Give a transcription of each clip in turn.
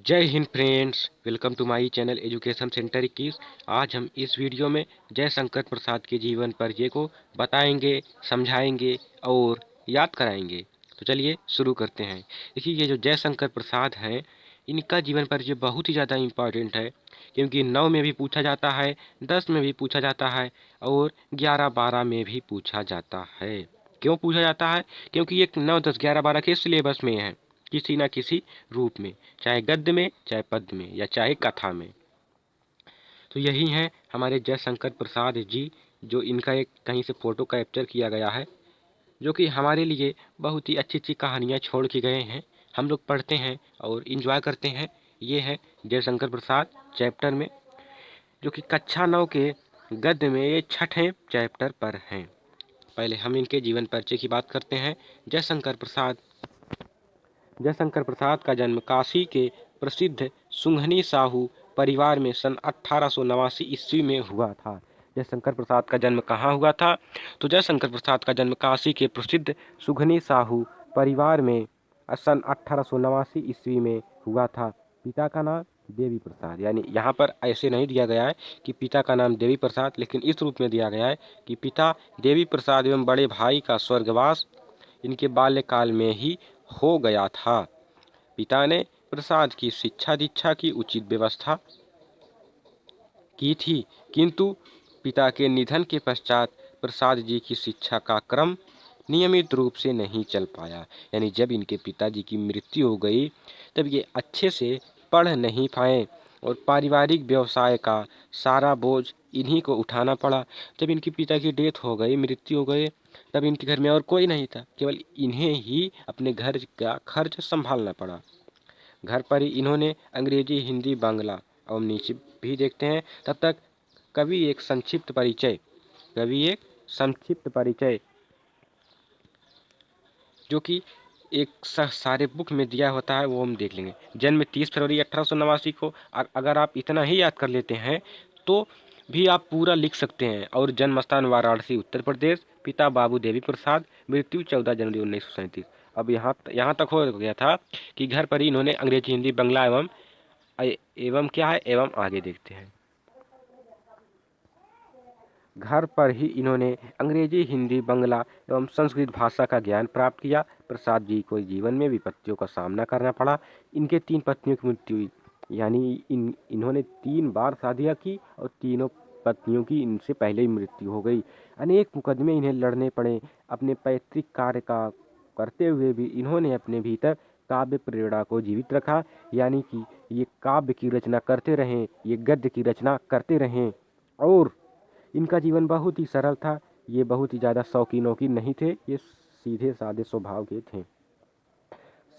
जय Hind friends, welcome to my channel education center 21। आज हम इस वीडियो में जयशंकर प्रसाद के जीवन परिचय को बताएंगे, समझाएंगे और याद कराएंगे। तो चलिए शुरू करते हैं। देखिए, ये जो जयशंकर प्रसाद हैं, इनका जीवन परिचय बहुत ही ज़्यादा इम्पॉर्टेंट है, क्योंकि 9 में भी पूछा जाता है, 10 में भी पूछा जाता है और 11-12 में भी पूछा जाता है। क्यों पूछा जाता है? क्योंकि ये 9, 10, 11, 12 के सिलेबस में है, किसी न किसी रूप में, चाहे गद्य में, चाहे पद्य में या चाहे कथा में। तो यही हैं हमारे जयशंकर प्रसाद जी, जो इनका एक कहीं से फ़ोटो कैप्चर किया गया है, जो कि हमारे लिए बहुत ही अच्छी अच्छी कहानियाँ छोड़ के गए हैं। हम लोग पढ़ते हैं और इंजॉय करते हैं। ये है जयशंकर प्रसाद चैप्टर में, जो कि कक्षा 9 के गद्य में ये 6ठे चैप्टर पर हैं। पहले हम इनके जीवन परिचय की बात करते हैं। जयशंकर प्रसाद का जन्म काशी के प्रसिद्ध सुंघनी साहू परिवार में सन 1889 ईस्वी में हुआ था। जयशंकर प्रसाद का जन्म कहाँ हुआ था? तो जयशंकर प्रसाद का जन्म काशी के प्रसिद्ध सुंघनी साहू परिवार में सन 1889 ईस्वी में हुआ था। पिता का नाम देवी प्रसाद, यानी यहाँ पर ऐसे नहीं दिया गया है कि पिता का नाम देवी प्रसाद, लेकिन इस रूप में दिया गया है कि पिता देवी प्रसाद एवं बड़े भाई का स्वर्गवास इनके बाल्यकाल में ही हो गया था। पिता ने प्रसाद की शिक्षा दीक्षा की उचित व्यवस्था की थी, किंतु पिता के निधन के पश्चात प्रसाद जी की शिक्षा का क्रम नियमित रूप से नहीं चल पाया। यानी जब इनके पिताजी की मृत्यु हो गई, तब ये अच्छे से पढ़ नहीं पाए और पारिवारिक व्यवसाय का सारा बोझ इन्हीं को उठाना पड़ा। जब इनके पिता की डेथ हो गई, मृत्यु हो गई, तब इनके घर में और कोई नहीं था, केवल इन्हें ही अपने घर का खर्च संभालना पड़ा। घर पर ही इन्होंने अंग्रेजी, हिंदी, बांग्ला और नीचे भी देखते हैं। तब तक कवि एक संक्षिप्त परिचय जो कि एक सारे बुक में दिया होता है, वो हम देख लेंगे। जन्म 30 फरवरी 1889 को। अगर आप इतना ही याद कर लेते हैं तो भी आप पूरा लिख सकते हैं। और जन्म स्थान वाराणसी, उत्तर प्रदेश। पिता बाबू देवी प्रसाद। मृत्यु 14 जनवरी 1937। अब यहाँ तक हो गया था कि घर पर ही इन्होंने अंग्रेजी, हिंदी, बांग्ला एवं क्या है एवं आगे देखते हैं। घर पर ही इन्होंने अंग्रेजी, हिंदी, बांग्ला एवं संस्कृत भाषा का ज्ञान प्राप्त किया। प्रसाद जी को जीवन में विपत्तियों का सामना करना पड़ा। इनके 3 पत्नियों की मृत्यु हुई, यानी इन्होंने 3 बार शादियाँ की और तीनों पत्नियों की इनसे पहले ही मृत्यु हो गई। अनेक मुकदमे इन्हें लड़ने पड़े। अपने पैतृक कार्य का करते हुए भी इन्होंने अपने भीतर काव्य प्रेरणा को जीवित रखा, यानी कि ये काव्य की रचना करते रहें, ये गद्य की रचना करते रहें। और इनका जीवन बहुत ही सरल था। ये बहुत ही ज़्यादा शौकीनों की नहीं थे, ये सीधे साधे स्वभाव के थे।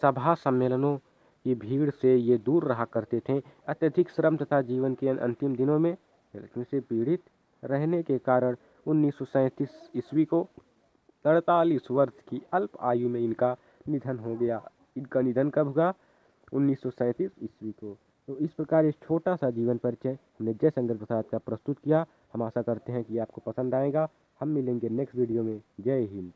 सभा सम्मेलनों की भीड़ से ये दूर रहा करते थे। अत्यधिक श्रम तथा जीवन के अंतिम दिनों में से पीड़ित रहने के कारण 1937 ईस्वी को 48 वर्ष की अल्प आयु में इनका निधन हो गया। इनका निधन कब हुआ? 1937 ईस्वी को। तो इस प्रकार इस छोटा सा जीवन परिचय हमने जयशंकर प्रसाद का प्रस्तुत किया। हम आशा करते हैं कि आपको पसंद आएगा। हम मिलेंगे नेक्स्ट वीडियो में। जय हिंद।